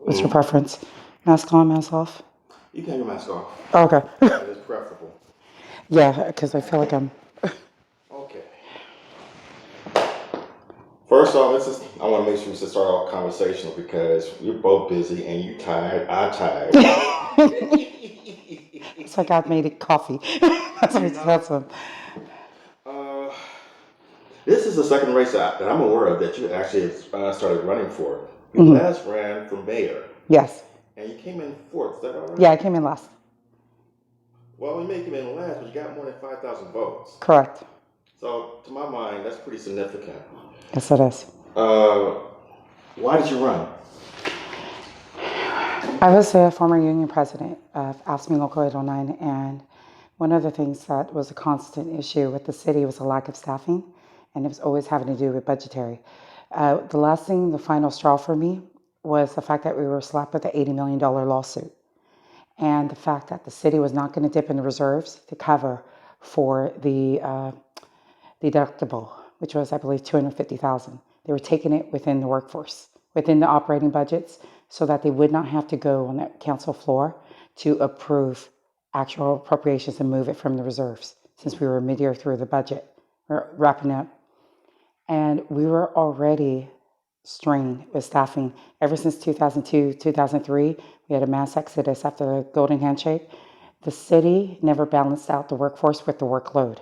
What's your preference? Mask on, mask off? You can have your mask off. Oh, okay. That is preferable. Yeah, because I feel like I'm. Okay. First off, I want to make sure we start off conversational because we're both busy and you tired. I'm tired. It's like I've made it coffee. That's what expensive. This is the second race that I'm aware of that you actually started running for. You last ran for mayor. Yes. And you came in fourth. Is that all right? Yeah, I came in last. Well, you may come in last, but you got more than 5,000 votes. Correct. So, to my mind, that's pretty significant. Yes, it is. Why did you run? I was a former union president of AFSCME Local 809, and one of the things that was a constant issue with the city was a lack of staffing, and it was always having to do with budgetary. The last thing, the final straw for me, was the fact that we were slapped with an $80 million lawsuit, and the fact that the city was not going to dip in the reserves to cover for the deductible, which was, I believe, $250,000. They were taking it within the workforce, within the operating budgets, so that they would not have to go on that council floor to approve actual appropriations and move it from the reserves, since we were mid-year through the budget, or wrapping up. And we were already strained with staffing. Ever since 2002, 2003, we had a mass exodus after the Golden Handshake. The city never balanced out the workforce with the workload.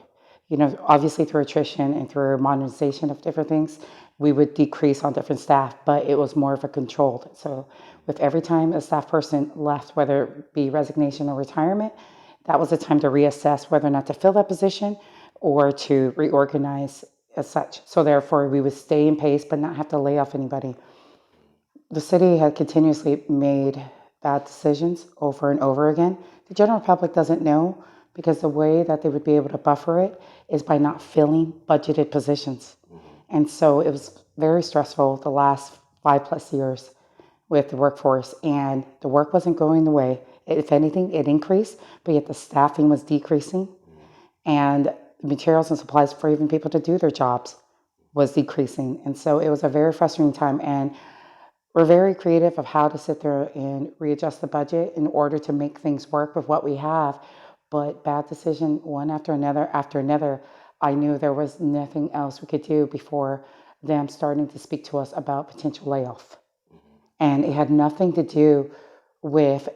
You know, obviously through attrition and through modernization of different things, we would decrease on different staff, but it was more of a controlled. So with every time a staff person left, whether it be resignation or retirement, that was a time to reassess whether or not to fill that position or to reorganize as such. So therefore, we would stay in pace but not have to lay off anybody. The city had continuously made bad decisions over and over again. The general public doesn't know, because the way that they would be able to buffer it is by not filling budgeted positions. And so it was very stressful the last 5+ years with the workforce, and the work wasn't going the way. If anything, it increased, but yet the staffing was decreasing, and the materials and supplies for even people to do their jobs was decreasing. And so it was a very frustrating time, and we're very creative of how to sit there and readjust the budget in order to make things work with what we have. But bad decision, one after another, I knew there was nothing else we could do before them starting to speak to us about potential layoff. And it had nothing to do with,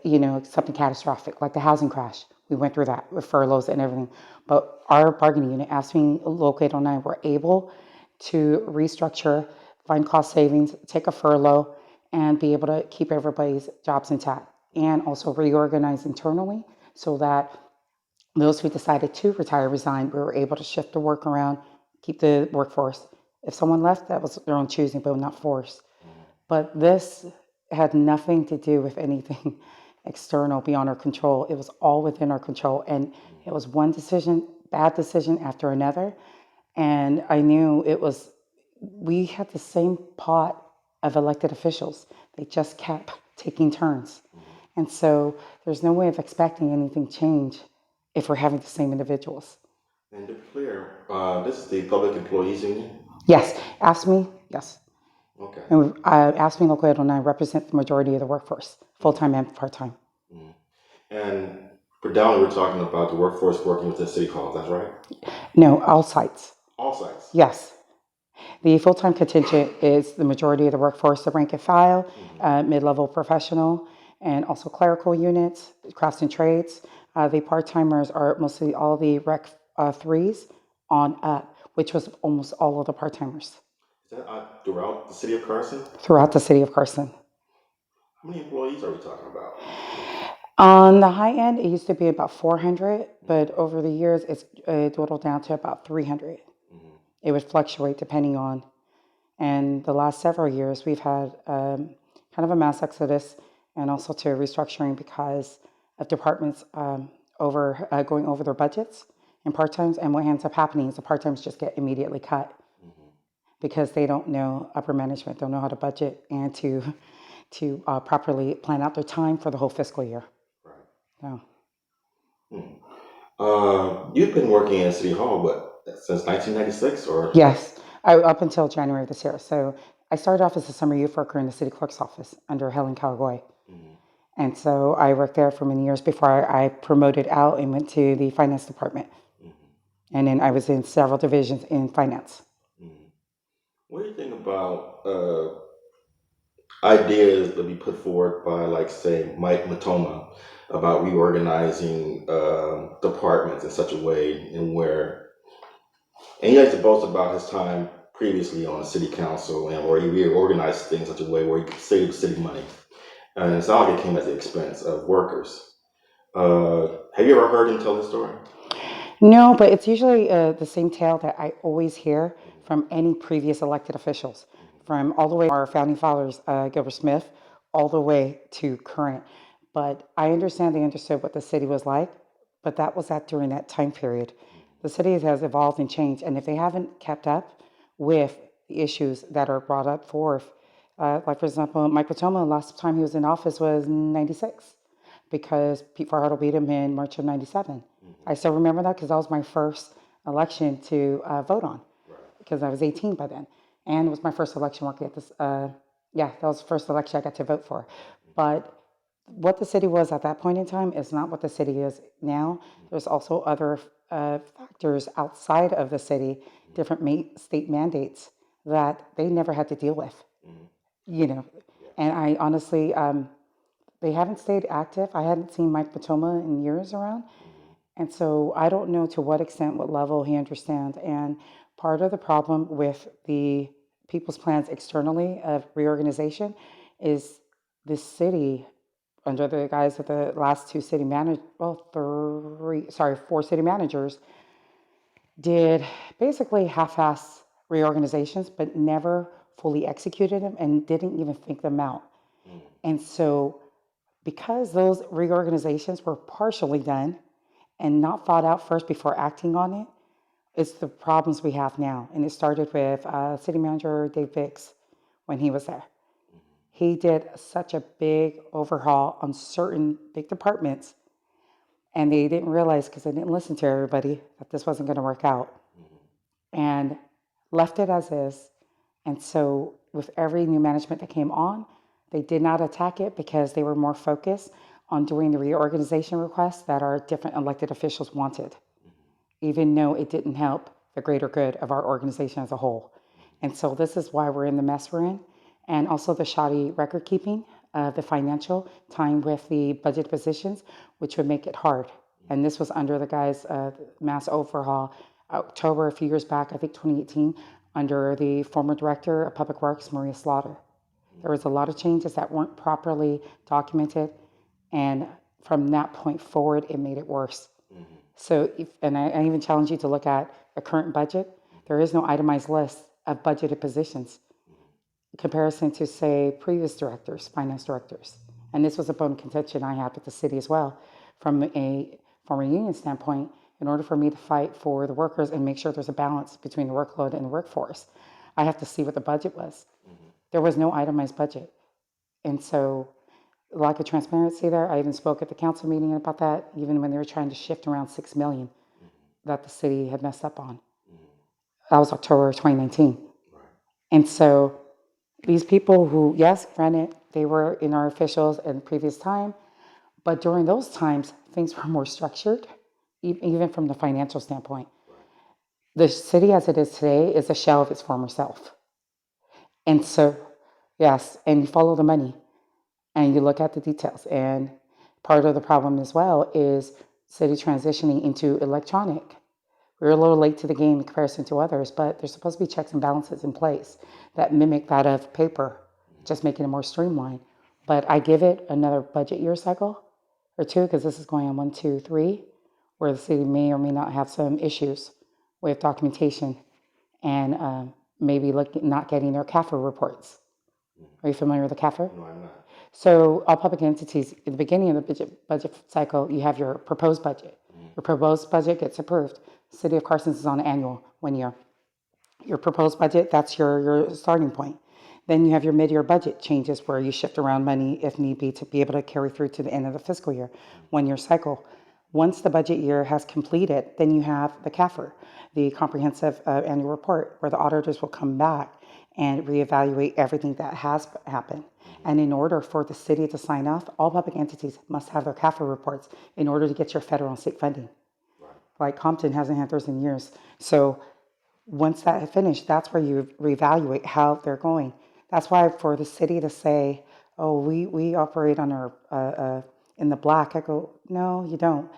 something catastrophic, like the housing crash. We went through that with furloughs and everything. But our bargaining unit, AFSCME Local 809, were able to restructure, find cost savings, take a furlough, and be able to keep everybody's jobs intact, and also reorganize internally so that those who decided to retire, resign, we were able to shift the work around, keep the workforce. If someone left, that was their own choosing, but not forced. But this had nothing to do with anything external beyond our control. It was all within our control. And it was one decision, bad decision after another. And I knew we had the same pot of elected officials. They just kept taking turns. And so there's no way of expecting anything change if we're having the same individuals. And to be clear, this is the Public Employees Union? Yes. AFSCME, yes. Okay. And AFSCME Local 809 represent the majority of the workforce, full-time and part-time. And predominantly we're talking about the workforce working within City Hall, that's right? No, all sites. All sites? Yes. The full-time contingent is the majority of the workforce, the rank and file, mid-level professional, and also clerical units, crafts and trades. The part-timers are mostly all the Rec 3s on up, which was almost all of the part-timers. Is that throughout the city of Carson? Throughout the city of Carson. How many employees are we talking about? On the high end, it used to be about 400, but over the years, it's dwindled down to about 300. It would fluctuate depending on. And the last several years, we've had kind of a mass exodus, and also to restructuring because of departments going over their budgets and part-times. And what ends up happening is the part-times just get immediately cut because they don't know, upper management don't know how to budget and to properly plan out their time for the whole fiscal year. Right. So. You've been working in City Hall, since 1996, or? Yes, up until January of this year. So I started off as a summer youth worker in the city clerk's office under Helen Cowgoy. Mm-hmm. And so I worked there for many years before I promoted out and went to the finance department. Mm-hmm. And then I was in several divisions in finance. Mm-hmm. What do you think about ideas that be put forward by, like, say, Mike Matoma about reorganizing departments in such a way in where, and he likes to boast about his time previously on the city council and where he reorganized things in such a way where he could save city money. And it's not like it came at the expense of workers. Have you ever heard him tell this story? No, but it's usually the same tale that I always hear from any previous elected officials, from all the way our founding fathers, Gilbert Smith, all the way to current. But I understand they understood what the city was like, but that was during that time period. The city has evolved and changed, and if they haven't kept up with the issues that are brought up forth, like for example, Mike Patoma, last time he was in office was '96 because Pete Fajardo beat him in March of '97. I still remember that because that was my first election to vote on because I was 18 by then. And it was my first election working at this, that was the first election I got to vote for. But what the city was at that point in time is not what the city is now. There's also other factors outside of the city, different state mandates that they never had to deal with, you know. And I honestly, they haven't stayed active. I hadn't seen Mike Patoma in years around. And so I don't know to what extent, what level he understands. And part of the problem with the people's plans externally of reorganization is this city, under the guise of the last two city managers, four city managers, did basically half-ass reorganizations, but never fully executed them and didn't even think them out. And so because those reorganizations were partially done, and not thought out first before acting on it, it's the problems we have now. And it started with City Manager Dave Vicks when he was there. He did such a big overhaul on certain big departments, and they didn't realize, because they didn't listen to everybody, that this wasn't going to work out. And left it as is. And so with every new management that came on, they did not attack it because they were more focused on doing the reorganization requests that our different elected officials wanted, even though it didn't help the greater good of our organization as a whole. And so this is why we're in the mess we're in. And also the shoddy record keeping, the financial time with the budget positions, which would make it hard. And this was under the guise of mass overhaul, October, a few years back, I think 2018, under the former director of Public Works, Maria Slaughter. There was a lot of changes that weren't properly documented. And from that point forward, it made it worse. So, I even challenge you to look at the current budget. There is no itemized list of budgeted positions in comparison to, say, previous directors, finance directors. And this was a bone contention I had with the city as well. From a former union standpoint, in order for me to fight for the workers and make sure there's a balance between the workload and the workforce, I have to see what the budget was. There was no itemized budget. And so, lack of transparency there. I even spoke at the council meeting about that, even when they were trying to shift around $6 million that the city had messed up on. That was October 2019. And so these people who, yes, granted, they were in our officials in previous time, but during those times, things were more structured, even from the financial standpoint. The city as it is today is a shell of its former self. And so, yes, and you follow the money. And you look at the details. And part of the problem as well is city transitioning into electronic. We're a little late to the game in comparison to others, but there's supposed to be checks and balances in place that mimic that of paper, just making it more streamlined. But I give it another budget year cycle or two, because this is going on 1, 2, 3, where the city may or may not have some issues with documentation and maybe not getting their CAFR reports. Are you familiar with the CAFR? No, I'm not. So all public entities, in the beginning of the budget cycle, you have your proposed budget. Your proposed budget gets approved. City of Carson is on an annual 1 year. Your proposed budget, that's your starting point. Then you have your mid-year budget changes where you shift around money if need be to be able to carry through to the end of the fiscal year, 1 year cycle. Once the budget year has completed, then you have the CAFR, the comprehensive annual report, where the auditors will come back and reevaluate everything that has happened. And in order for the city to sign off, all public entities must have their CAFA reports in order to get your federal and state funding. Like Compton hasn't had theirs in years. So once that is finished, that's where you reevaluate how they're going. That's why for the city to say, oh, we operate on our in the black, I go, no, you don't.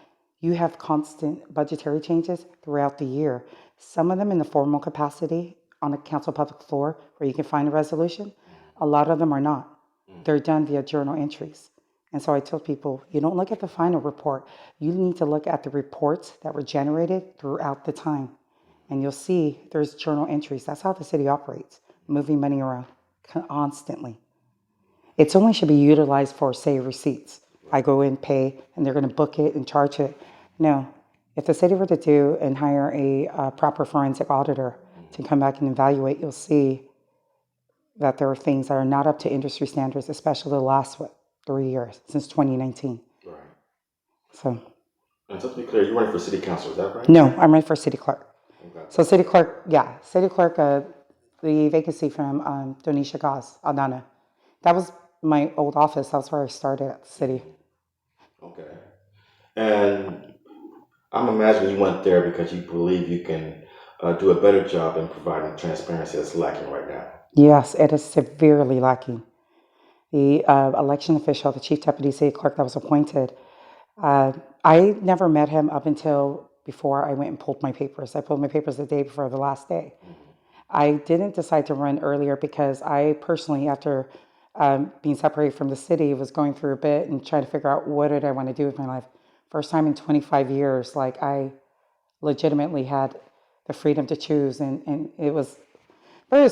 You have constant budgetary changes throughout the year. Some of them in the formal capacity on a council public floor where you can find a resolution. A lot of them are not. They're done via journal entries. And so I tell people, you don't look at the final report. You need to look at the reports that were generated throughout the time. And you'll see there's journal entries. That's how the city operates, moving money around constantly. It's only should be utilized for, say, receipts. I go in, pay, and they're going to book it and charge it. No. If the city were to do and hire a proper forensic auditor to come back and evaluate, you'll see that there are things that are not up to industry standards, especially the last, 3 years, since 2019. Right. So. And just to be clear, you're running for city council, is that right? No, I'm running for city clerk. Okay. So city clerk, the vacancy from Donisha Gaz, Aldana. That was my old office. That's where I started at the city. Okay. And I'm imagining you went there because you believe you can do a better job in providing transparency that's lacking right now. Yes, it is severely lacking. The election official, the chief deputy city clerk that was appointed, I never met him up until before I went and pulled my papers. I pulled my papers the day before the last day. I didn't decide to run earlier because I personally, after being separated from the city, was going through a bit and trying to figure out what did I want to do with my life. First time in 25 years, like I legitimately had the freedom to choose, and it was very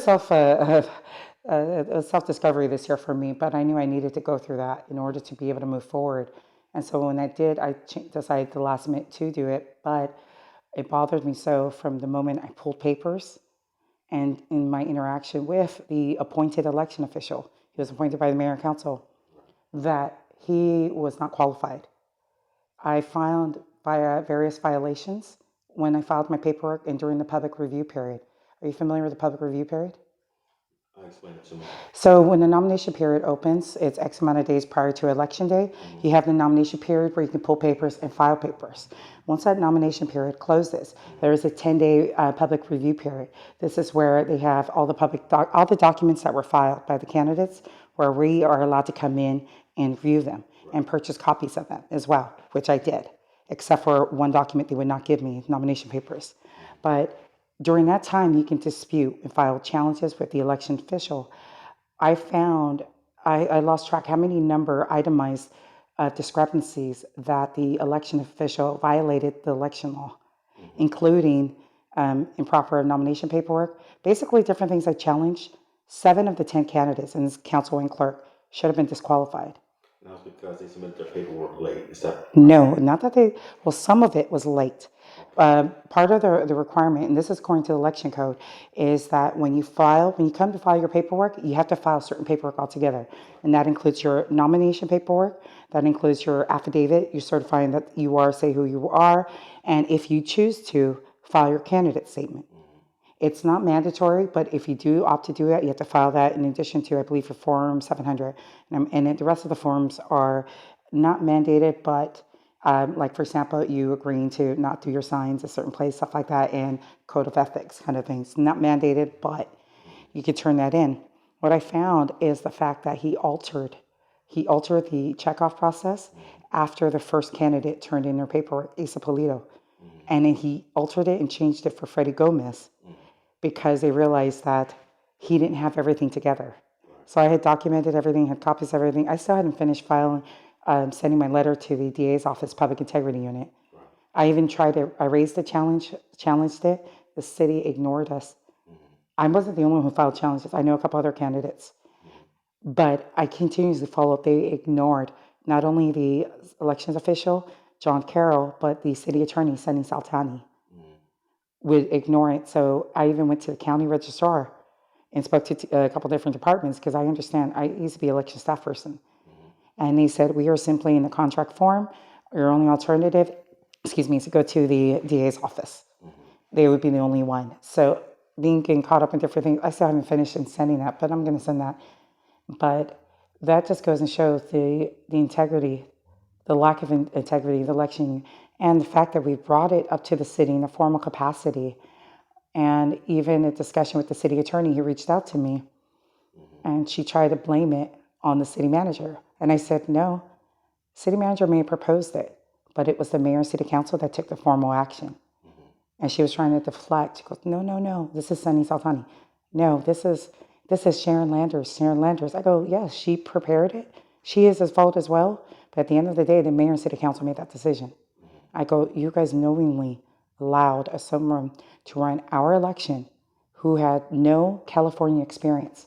self-discovery this year for me, but I knew I needed to go through that in order to be able to move forward. And so when I did, I decided the last minute to do it, but it bothered me so from the moment I pulled papers and in my interaction with the appointed election official, he was appointed by the mayor and council, that he was not qualified. I found various violations when I filed my paperwork and during the public review period. Are you familiar with the public review period? Explain it to me. So when the nomination period opens, it's X amount of days prior to election day. You have the nomination period where you can pull papers and file papers. Once that nomination period closes, there is a 10-day public review period. This is where they have all the all the documents that were filed by the candidates, where we are allowed to come in and view them and purchase copies of them as well, which I did, except for one document they would not give me, nomination papers. But during that time, you can dispute and file challenges with the election official. I found, I lost track how many itemized discrepancies that the election official violated the election law, including improper nomination paperwork. Basically, different things I challenged. 7 of the 10 candidates in this council and clerk should have been disqualified. And that's because they submitted their paperwork late. Is that? No, not that they, well, some of it was late. Part of the requirement, and this is according to the election code, is that when you come to file your paperwork, you have to file certain paperwork altogether. And that includes your nomination paperwork, that includes your affidavit, you're certifying that you are, say who you are, and if you choose to, file your candidate statement. It's not mandatory, but if you do opt to do that, you have to file that in addition to, I believe, for Form 700. And the rest of the forms are not mandated, but like, for example, you agreeing to not do your signs a certain place, stuff like that, and code of ethics kind of things. Not mandated, but you could turn that in. What I found is the fact that he altered the checkoff process after the first candidate turned in their paperwork, Asa Polito. And then he altered it and changed it for Freddie Gomez because they realized that he didn't have everything together. So I had documented everything, had copies of everything. I still hadn't finished filing, sending my letter to the DA's office, Public Integrity Unit. I even I raised the challenged it. The city ignored us. I wasn't the only one who filed challenges. I know a couple other candidates. But I continuously followed up. They ignored not only the elections official, John Carroll, but the city attorney, Sunny Saltani, would ignore it. So I even went to the county registrar and spoke to a couple different departments because I understand. I used to be an election staff person. And they said, we are simply in the contract form. Your only alternative, is to go to the DA's office. They would be the only one. So getting caught up in different things. I still haven't finished in sending that, but I'm going to send that. But that just goes and shows the integrity, the lack of integrity, the election, and the fact that we brought it up to the city in a formal capacity. And even a discussion with the city attorney, he reached out to me and she tried to blame it on the city manager. And I said, no, city manager may have proposed it, but it was the mayor and city council that took the formal action. And she was trying to deflect. She goes, no, this is Sunny Saltani. No, this is Sharon Landers. Sharon Landers. I go, yes, she prepared it. She is at fault as well. But at the end of the day, the mayor and city council made that decision. I go, you guys knowingly allowed a someone to run our election who had no California experience.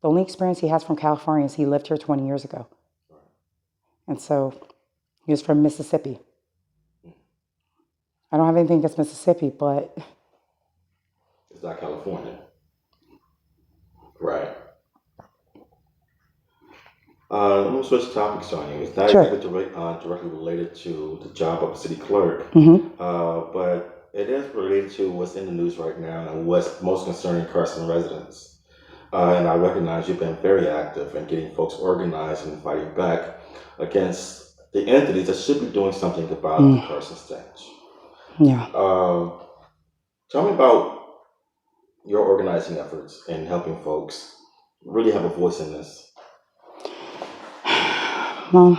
The only experience he has from California is he lived here 20 years ago. And so he was from Mississippi. I don't have anything against Mississippi, but it's not California. Right. Let me switch topics on you. It's not exactly directly related to the job of a city clerk, but it is related to what's in the news right now and what's most concerning Carson residents. And I recognize you've been very active in getting folks organized and fighting back against the entities that should be doing something about the Carson stench. Yeah. Tell me about your organizing efforts in helping folks really have a voice in this. Well,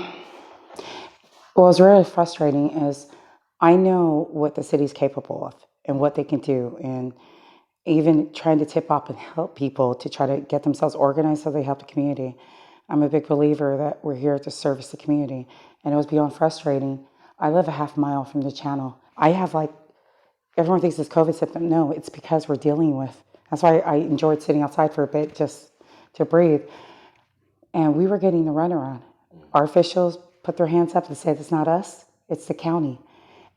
what's really frustrating is I know what the city's capable of and what they can do, and even trying to tip off and help people to try to get themselves organized so they help the community. I'm a big believer that we're here to service the community, and it was beyond frustrating. I live a half mile from the channel. I have everyone thinks it's COVID symptom. No, it's because we're dealing with. That's why I enjoyed sitting outside for a bit just to breathe. And we were getting the runaround. Our officials put their hands up and said, it's not us, it's the county.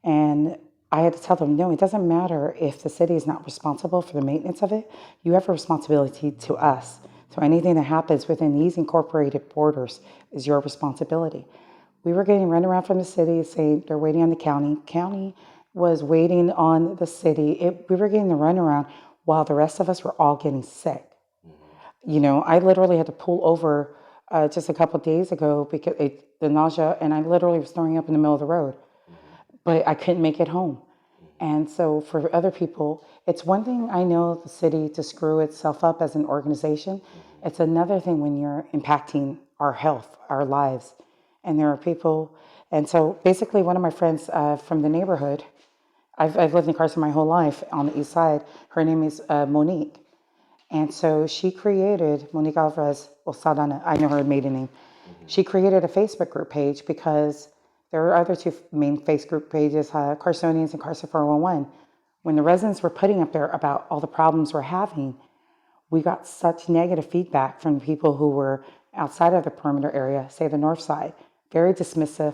And I had to tell them, no, it doesn't matter if the city is not responsible for the maintenance of it. You have a responsibility to us. So anything that happens within these incorporated borders is your responsibility. We were getting runaround from the city saying they're waiting on the county. County was waiting on the city. We were getting the runaround while the rest of us were all getting sick. You know, I literally had to pull over just a couple of days ago because the nausea, and I literally was throwing up in the middle of the road. But I couldn't make it home. And so for other people, it's one thing I know the city to screw itself up as an organization. It's another thing when you're impacting our health, our lives. And there are people, and so basically one of my friends from the neighborhood, I've lived in Carson my whole life on the east side. Her name is Monique. And so she created, Monique Alvarez, Saldana, I know her maiden name. She created a Facebook group page because there are other two main Facebook pages, Carsonians and Carson 411. When the residents were putting up there about all the problems we're having, we got such negative feedback from people who were outside of the perimeter area, say the north side, very dismissive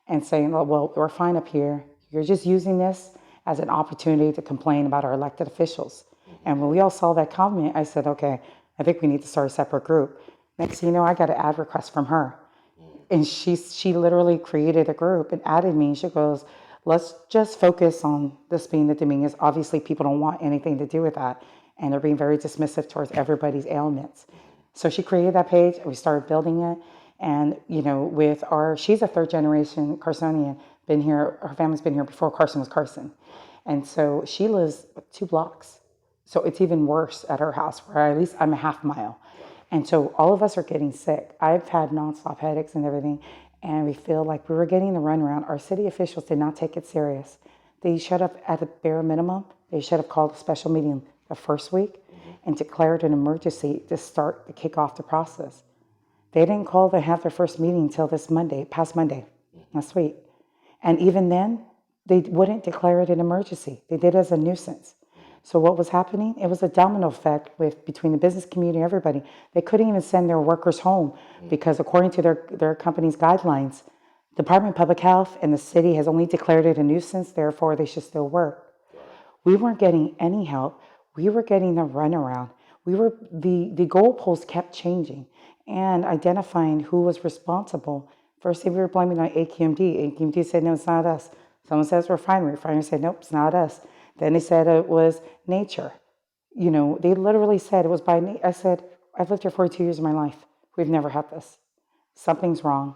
and saying, oh, well, we're fine up here. You're just using this as an opportunity to complain about our elected officials. And when we all saw that comment, I said, okay, I think we need to start a separate group. Next thing you know, I got an ad request from her. And she literally created a group and added me. She goes, let's just focus on this being the Dominguez. Obviously, people don't want anything to do with that. And they're being very dismissive towards everybody's ailments. So she created that page. We started building it. And, you know, she's a third generation Carsonian, been here, her family's been here before Carson was Carson. And so she lives 2 blocks. So it's even worse at her house, where at least I'm a half mile. And so all of us are getting sick. I've had nonstop headaches and everything, and we feel like we were getting the runaround. Our city officials did not take it serious. They should have, at the bare minimum, they should have called a special meeting the first week and declared an emergency to kick off the process. They didn't call to have their first meeting until past Monday, last week. And even then, they wouldn't declare it an emergency. They did it as a nuisance. So what was happening? It was a domino effect between the business community and everybody. They couldn't even send their workers home because according to their company's guidelines, Department of Public Health and the city has only declared it a nuisance, therefore they should still work. We weren't getting any help. We were getting the runaround. The goalposts kept changing and identifying who was responsible. First thing we were blaming on AQMD. AQMD said, no, it's not us. Someone says refinery. Refinery said, nope, it's not us. Then they said it was nature. They literally said it was by me. I said, I've lived here 42 years of my life. We've never had this. Something's wrong.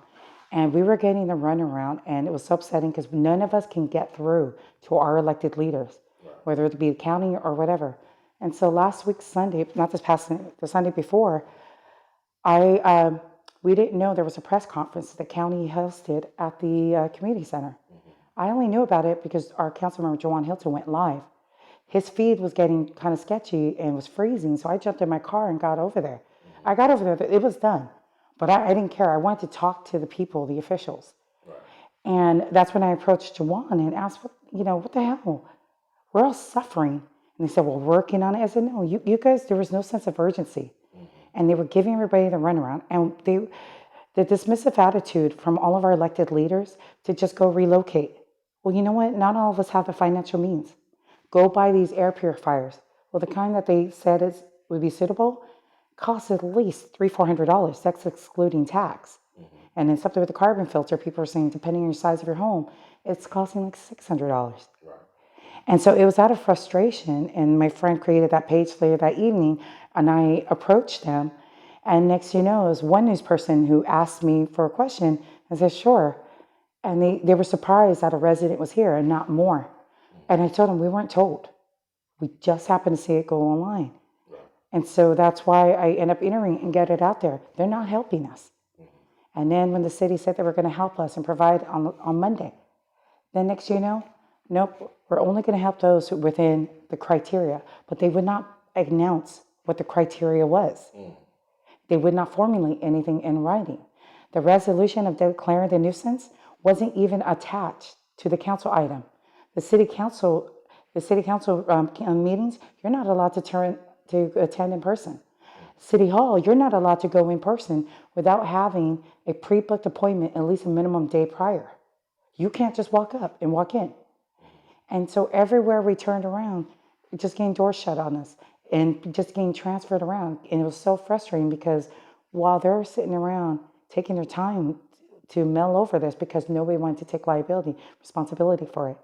And we were getting the runaround, and it was so upsetting because none of us can get through to our elected leaders, whether it be the county or whatever. And so last week, Sunday, not this past Sunday, the Sunday before, we didn't know there was a press conference the county hosted at the community center. I only knew about it because our council member, Joanne Hilton, went live. His feed was getting kind of sketchy and was freezing, so I jumped in my car and got over there. I got over there, it was done, but I didn't care. I wanted to talk to the people, the officials. And that's when I approached Joanne and asked, what the hell? We're all suffering. And they said, well, working on it. I said, no, you guys, there was no sense of urgency. And they were giving everybody the runaround. And the dismissive attitude from all of our elected leaders to just go relocate. Well, you know what? Not all of us have the financial means. Go buy these air purifiers. Well, the kind that they said would be suitable costs at least $300-400. That's excluding tax. And then something with the carbon filter, people are saying, depending on your size of your home, it's costing like $600. And so it was out of frustration, and my friend created that page later that evening, and I approached them, and next you know, it was one news person who asked me for a question. I said, sure. And they were surprised that a resident was here and not more. And I told them we weren't told. We just happened to see it go online. And so that's why I end up entering and get it out there. They're not helping us. And then when the city said they were going to help us and provide on Monday, then next you know, nope, we're only going to help those within the criteria. But they would not announce what the criteria was. They would not formulate anything in writing. The resolution of declaring the nuisance wasn't even attached to the council item. The city council meetings, you're not allowed to attend in person. City Hall, you're not allowed to go in person without having a pre-booked appointment at least a minimum day prior. You can't just walk up and walk in. And so everywhere we turned around, just getting doors shut on us and just getting transferred around. And it was so frustrating because while they're sitting around taking their time to mull over this because nobody wanted to take responsibility for it.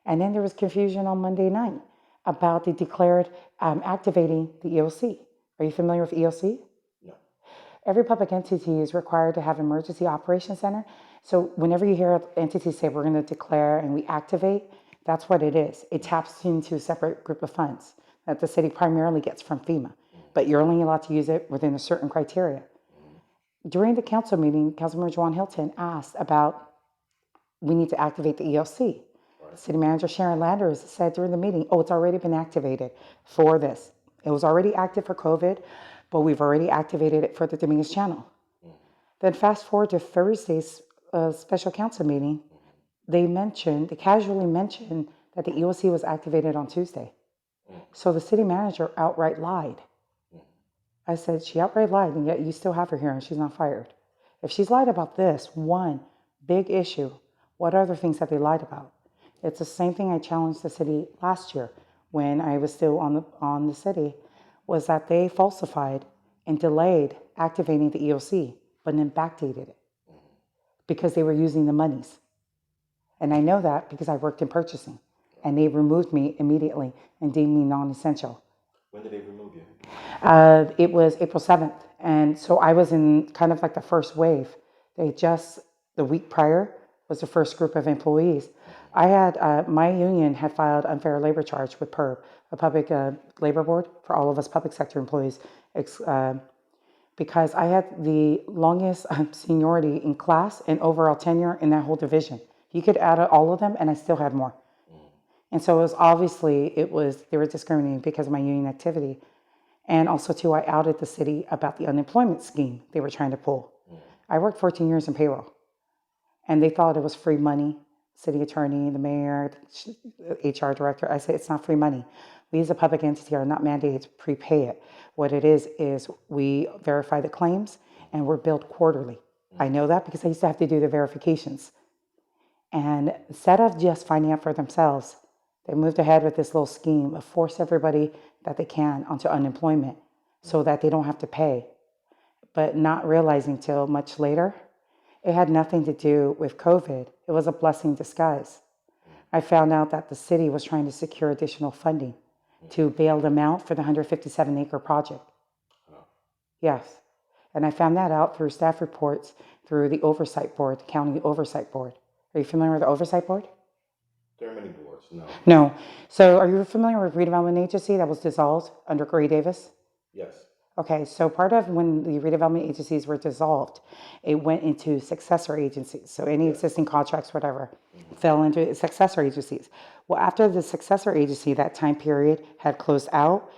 And then there was confusion on Monday night about the declared activating the EOC. Are you familiar with EOC? No. Every public entity is required to have an emergency operations center. So whenever you hear entities say we're going to declare and we activate, that's what it is. It taps into a separate group of funds that the city primarily gets from FEMA, but you're only allowed to use it within a certain criteria. During the council meeting, Councilmember Joanne Hilton asked about we need to activate the EOC. City Manager Sharon Landers said during the meeting, it's already been activated for this. It was already active for COVID, but we've already activated it for the Dominguez Channel. Then fast forward to Thursday's special council meeting, they casually mentioned that the EOC was activated on Tuesday. So the city manager outright lied. I said, she outright lied, and yet you still have her here and she's not fired. If she's lied about this one big issue, what other things have they lied about? It's the same thing I challenged the city last year when I was still on the city, was that they falsified and delayed activating the EOC, but then backdated it because they were using the monies. And I know that because I worked in purchasing, and they removed me immediately and deemed me non-essential. When did they remove you? It was April 7th. And so I was in kind of like the first wave. The week prior was the first group of employees. I had, my union had filed unfair labor charge with PERB, a public labor board for all of us public sector employees, because I had the longest seniority in class and overall tenure in that whole division. You could add all of them and I still had more. And so they were discriminating because of my union activity. And also too, I outed the city about the unemployment scheme they were trying to pull. I worked 14 years in payroll and they thought it was free money. City attorney, the mayor, the HR director. I said, it's not free money. We as a public entity are not mandated to prepay it. What it is we verify the claims and we're billed quarterly. I know that because I used to have to do the verifications. And instead of just finding out for themselves, they moved ahead with this little scheme of force everybody that they can onto unemployment so that they don't have to pay. But not realizing till much later, it had nothing to do with COVID. It was a blessing in disguise. I found out that the city was trying to secure additional funding to bail them out for the 157-acre project. Yes. And I found that out through staff reports through the oversight board, the county oversight board. Are you familiar with the oversight board? There are many boards, no. No. So are you familiar with redevelopment agency that was dissolved under Gray Davis? Yes. Okay, so part of when the redevelopment agencies were dissolved, it went into successor agencies. So any existing contracts, whatever, fell into successor agencies. Well, after the successor agency, that time period had closed out,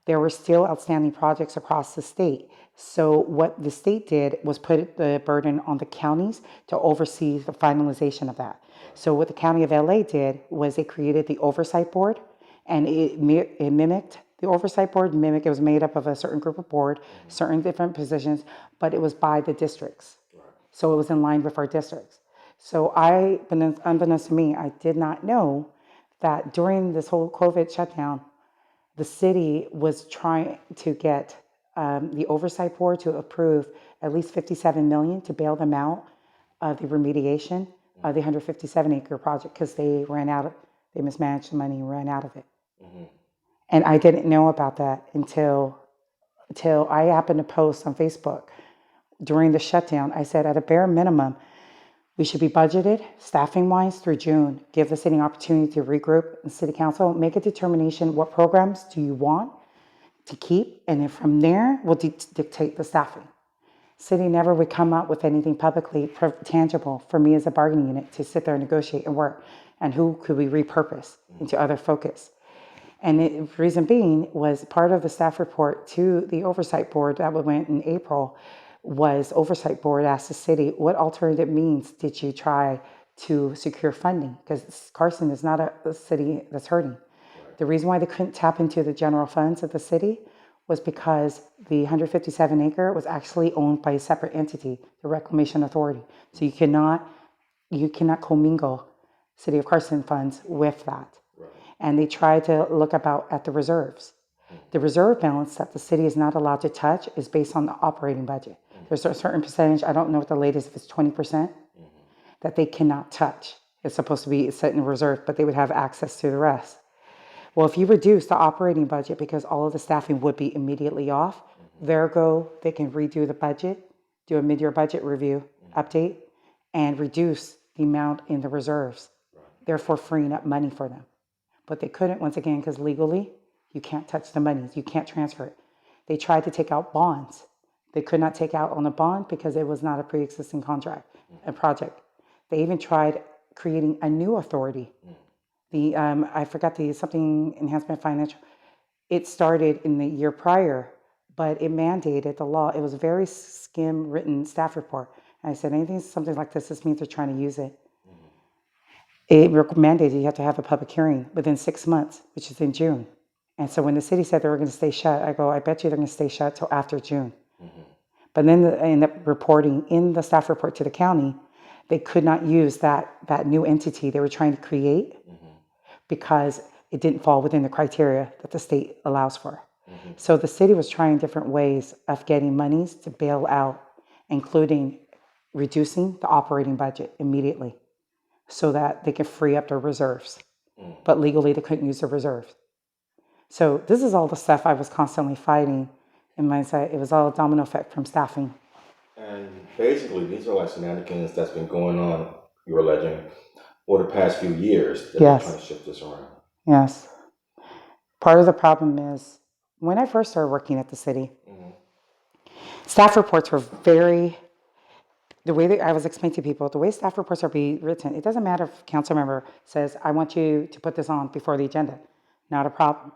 there were still outstanding projects across the state. So what the state did was put the burden on the counties to oversee the finalization of that. So what the county of LA did was they created the oversight board, and it mimicked the oversight board. It was made up of a certain group of board, certain different positions, but it was by the districts. So it was in line with our districts. So unbeknownst to me, I did not know that during this whole COVID shutdown, the city was trying to get the oversight board to approve at least $57 million to bail them out of the remediation of the 157-acre project because they mismanaged the money and ran out of it. And I didn't know about that until I happened to post on Facebook during the shutdown. I said, at a bare minimum, we should be budgeted, staffing-wise, through June. Give the city an opportunity to regroup and city council, make a determination what programs do you want to keep, and then from there, we'll dictate the staffing. City never would come up with anything publicly tangible for me as a bargaining unit to sit there and negotiate and work, and who could we repurpose into other focus. And the reason being was part of the staff report to the oversight board that went in April was oversight board asked the city, what alternative means did you try to secure funding? Because Carson is not a city that's hurting. The reason why they couldn't tap into the general funds of the city was because the 157 acre was actually owned by a separate entity, the Reclamation Authority. So you cannot commingle City of Carson funds with that. And they tried to look at the reserves. The reserve balance that the city is not allowed to touch is based on the operating budget. There's a certain percentage, I don't know what the latest, if it's 20%, that they cannot touch. It's supposed to be set in reserve, but they would have access to the rest. Well, if you reduce the operating budget because all of the staffing would be immediately off, they can redo the budget, do a mid-year budget review, update, and reduce the amount in the reserves, therefore freeing up money for them. But they couldn't, once again, because legally, you can't touch the money. You can't transfer it. They tried to take out bonds. They could not take out on a bond because it was not a pre-existing contract, a project. They even tried creating a new authority. I forgot something enhancement financial. It started in the year prior, but it mandated the law. It was a very skim written staff report. And I said, something like this means they're trying to use it. It mandated you have to have a public hearing within 6 months, which is in June. And so when the city said they were going to stay shut, I go, I bet you they're going to stay shut till after June. But then they ended up reporting in the staff report to the county, they could not use that new entity they were trying to create because it didn't fall within the criteria that the state allows for. So the city was trying different ways of getting monies to bail out, including reducing the operating budget immediately so that they could free up their reserves. But legally, they couldn't use the reserves. So this is all the stuff I was constantly fighting in my side. It was all a domino effect from staffing. And basically, these are like shenanigans that's been going on, you're alleging, over the past few years that they're trying to shift this around. Yes. Part of the problem is, when I first started working at the city, staff reports were the way that I was explaining to people, the way staff reports are being written, it doesn't matter if a council member says, I want you to put this on before the agenda. Not a problem.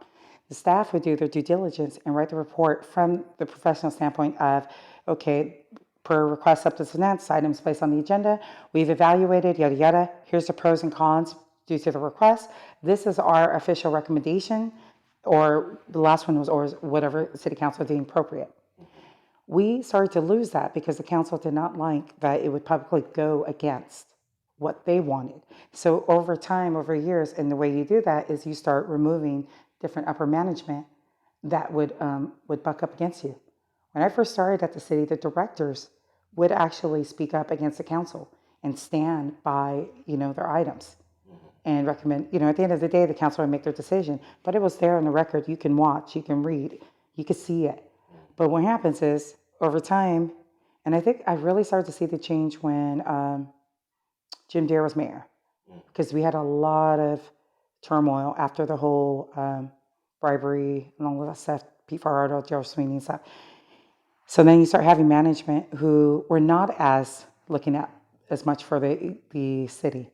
The staff would do their due diligence and write the report from the professional standpoint of, okay, per request up to this items placed on the agenda, we've evaluated, yada, yada, here's the pros and cons due to the request. This is our official recommendation, or the last one was or whatever city council deemed appropriate. We started to lose that because the council did not like that it would publicly go against what they wanted. So over time, over years, and the way you do that is you start removing different upper management that would buck up against you. When I first started at the city, the directors would actually speak up against the council and stand by, their items. and recommend, at the end of the day, the council would make their decision. But it was there on the record. You can watch, you can read, you can see it. But what happens is, over time, and I think I really started to see the change when Jim Dare was mayor, because we had a lot of turmoil after the whole bribery and all of that stuff, Pete Farado, Joe Sweeney and stuff. So then you start having management who were not as looking at as much for the city.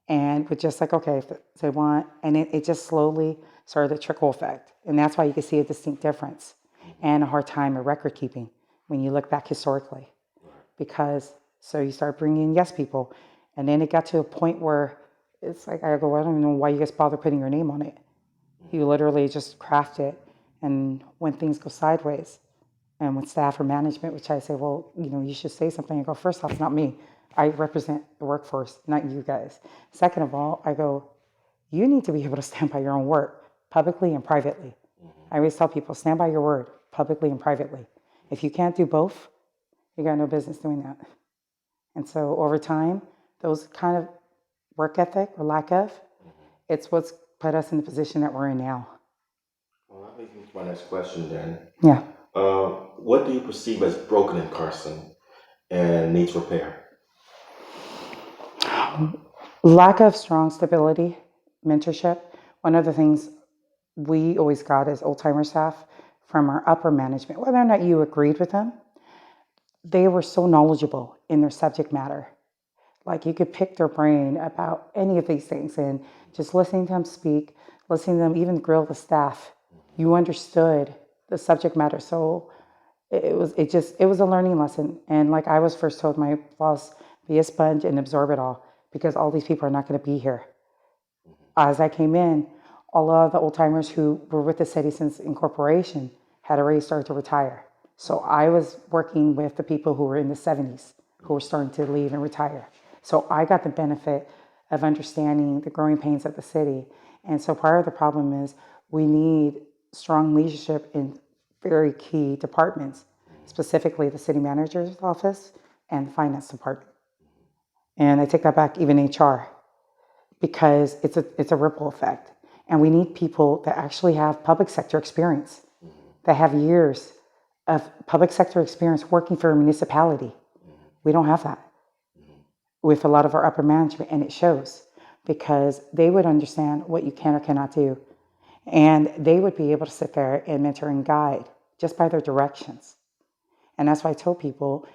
And with just like, okay, if they want, and it just slowly started to trickle effect. And that's why you can see a distinct difference and a hard time of record keeping when you look back historically. Because, so you start bringing in yes people. And then it got to a point where it's like, I go, I don't even know why you guys bother putting your name on it. You literally just craft it. And when things go sideways, and with staff or management, which I say, well, you should say something. I go, first off, it's not me. I represent the workforce, not you guys. Second of all, I go, you need to be able to stand by your own word, publicly and privately. I always tell people, stand by your word, publicly and privately. If you can't do both, you got no business doing that. And so over time, those kind of work ethic or lack of, it's what's put us in the position that we're in now. Well, that leads me to my next question then. Yeah. What do you perceive as broken in Carson and needs repair? Lack of strong stability, mentorship. One of the things we always got as old-timer staff from our upper management, whether or not you agreed with them, they were so knowledgeable in their subject matter. Like you could pick their brain about any of these things, and just listening to them speak, listening to them even grill the staff, you understood the subject matter. So it was a learning lesson. And like I was first told, my boss, be a sponge and absorb it all, because all these people are not going to be here. As I came in, all of the old timers who were with the city since incorporation had already started to retire. So I was working with the people who were in the 70s, who were starting to leave and retire. So I got the benefit of understanding the growing pains of the city. And so part of the problem is we need strong leadership in very key departments, specifically the city manager's office and the finance department. And I take that back, even HR, because it's a ripple effect. And we need people that actually have public sector experience, that have years of public sector experience working for a municipality. We don't have that with a lot of our upper management, and it shows, because they would understand what you can or cannot do. And they would be able to sit there and mentor and guide just by their directions. And that's why I told people,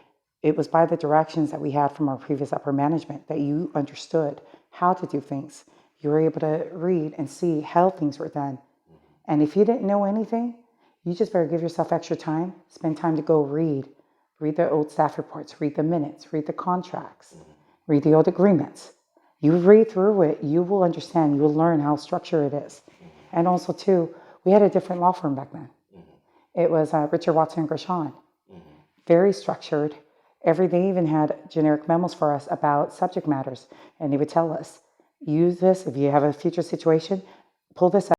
it was by the directions that we had from our previous upper management that you understood how to do things. You were able to read and see how things were done. And if you didn't know anything, you just better give yourself extra time, spend time to go read the old staff reports, read the minutes, read the contracts, read the old agreements. You read through it, you will understand, you will learn how structured it is. And also too, we had a different law firm back then. It was Richard Watson and Gershon. Very structured. They even had generic memos for us about subject matters. And they would tell us, use this if you have a future situation, pull this